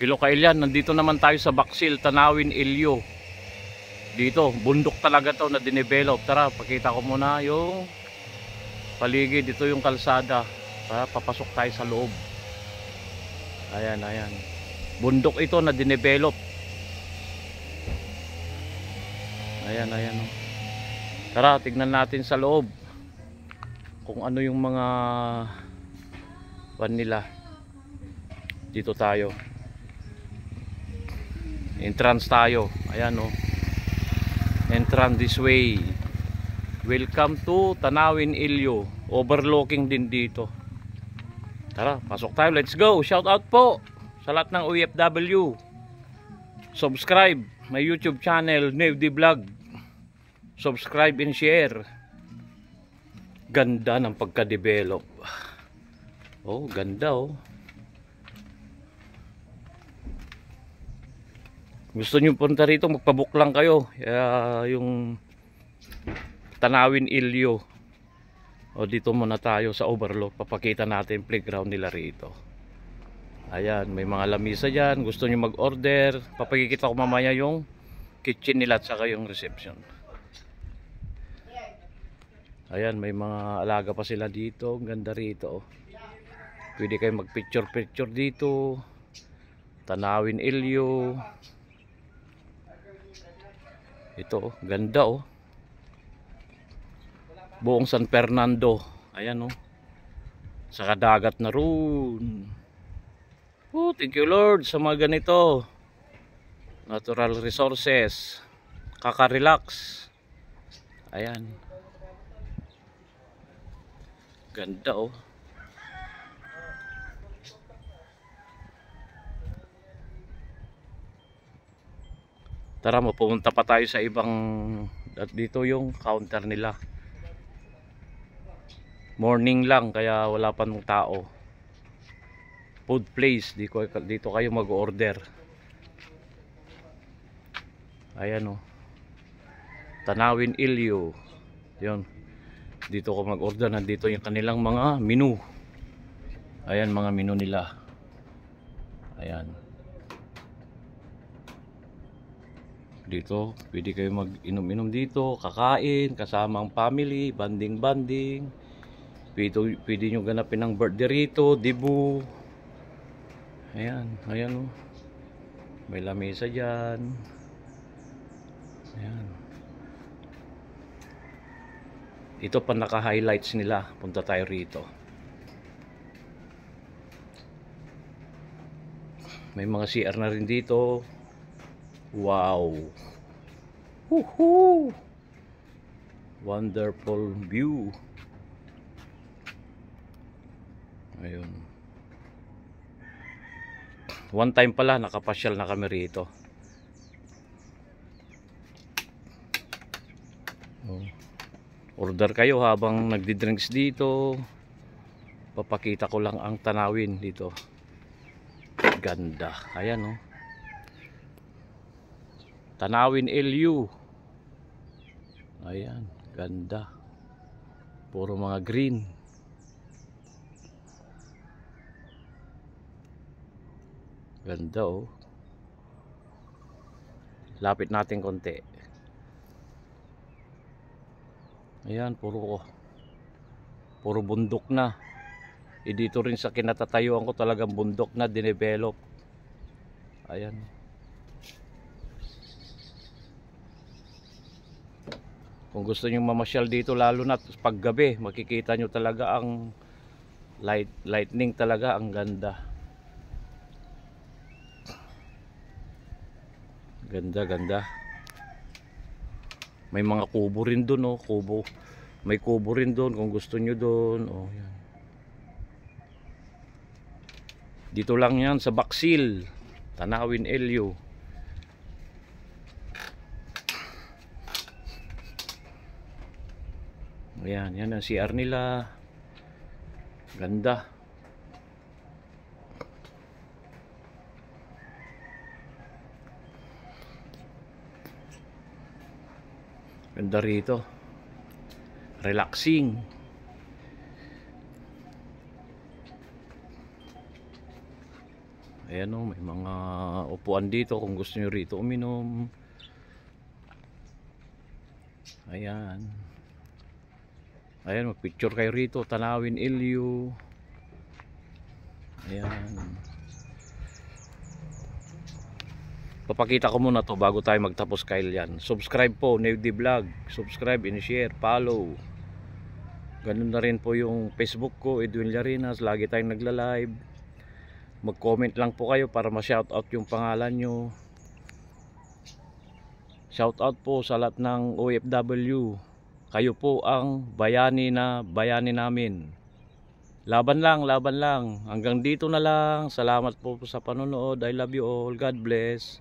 Hello kailyan, nandito naman tayo sa Baksil, Tanawin, Ilyo. Dito, bundok talaga to na dinevelop. Tara, pakita ko muna yung paligid. Dito yung kalsada. Tara, papasok tayo sa loob. Ayan, ayan. Bundok ito na dinevelop. Ayan, ayan. Tara, tignan natin sa loob kung ano yung mga pan nila. Dito tayo. Entrance tayo. Ayan o. Entrance this way. Welcome to Tanawin, Ilyo. Overlooking din dito. Tara, pasok tayo. Let's go. Shout out po sa lahat ng OFW. Subscribe my YouTube channel, Nevdi Vlog. Subscribe and share. Ganda ng pagka-develop. Oh, ganda oh. Gusto nyo punta rito, magpabook lang kayo. Yung Tanawin, Ilyo. O dito muna tayo sa overlook. Papakita natin playground nila rito. Ayan, may mga lamisa dyan. Gusto nyo mag-order. Papakikita ko mamaya yung kitchen nila at saka yung reception. Ayan, may mga alaga pa sila dito. Ganda rito. Pwede kayo mag-picture-picture dito. Tanawin, Ilyo. Ito, ganda oh. Buong San Fernando. Ayan oh. Sa kadagat na roon. Oh, thank you Lord sa mga ganito. Natural resources. Kaka-relax. Ayan. Ganda oh. Tara, mapupunta pa tayo sa ibang, at dito yung counter nila. Morning lang kaya wala pa ng tao. Food place, dito kayo mag-order. Ayan oh. Tanawin, Ilyo. Yun. Dito ko mag-order, nandito yung kanilang mga menu. Ayan mga menu nila. Ayan. Dito, pwede kayo mag-inom-inom dito, kakain, kasama ang family, banding-banding. Pwede nyo ganapin ng birthday rito, dibu. Ayan, ayan o. May lamesa dyan. Ayan. Ito pa naka-highlights nila. Punta tayo rito. May mga CR na rin dito. Wow. Woohoo! Wonderful view. Ayun. One time pala nakapasyal na kami rito. Order kayo habang nagdi-drinks dito. Papakita ko lang ang tanawin dito. Ganda. Ayan oh. Tanawin, Ilyo. Ayan, ganda. Puro mga green. Ganda oh. Lapit natin konti. Ayan, puro bundok na. Dito rin sa kinatatayuan ko talagang bundok na dinevelop. Ayan. Kung gusto nyo mamasyal dito, lalo na paggabi, makikita nyo talaga ang lightning talaga, ang ganda. Ganda, ganda. May mga kubo rin doon, oh, kubo. May kubo rin doon kung gusto nyo doon. Oh, yan. Dito lang yan sa Baksil, Tanawin, Ilyo. Ayan, yan ang CR nila. Ganda. Ganda rito. Relaxing. Ayan o, may mga upuan dito kung gusto nyo rito uminom. Ayan. Ayan, mag-picture kayo rito, Tanawin Ilyo. Ayan. Papakita ko muna to bago tayo magtapos Kyle yan. Subscribe po, Nevdy Vlog. Subscribe and share, follow. Ganun na rin po yung Facebook ko, Edwin Llarinas. Lagi tayong nagla-live. Mag-comment lang po kayo para ma-shoutout yung pangalan nyo. Shoutout po sa lahat ng OFW. Kayo po ang bayani namin. Laban lang, laban lang. Hanggang dito na lang. Salamat po sa panonood. I love you all. God bless.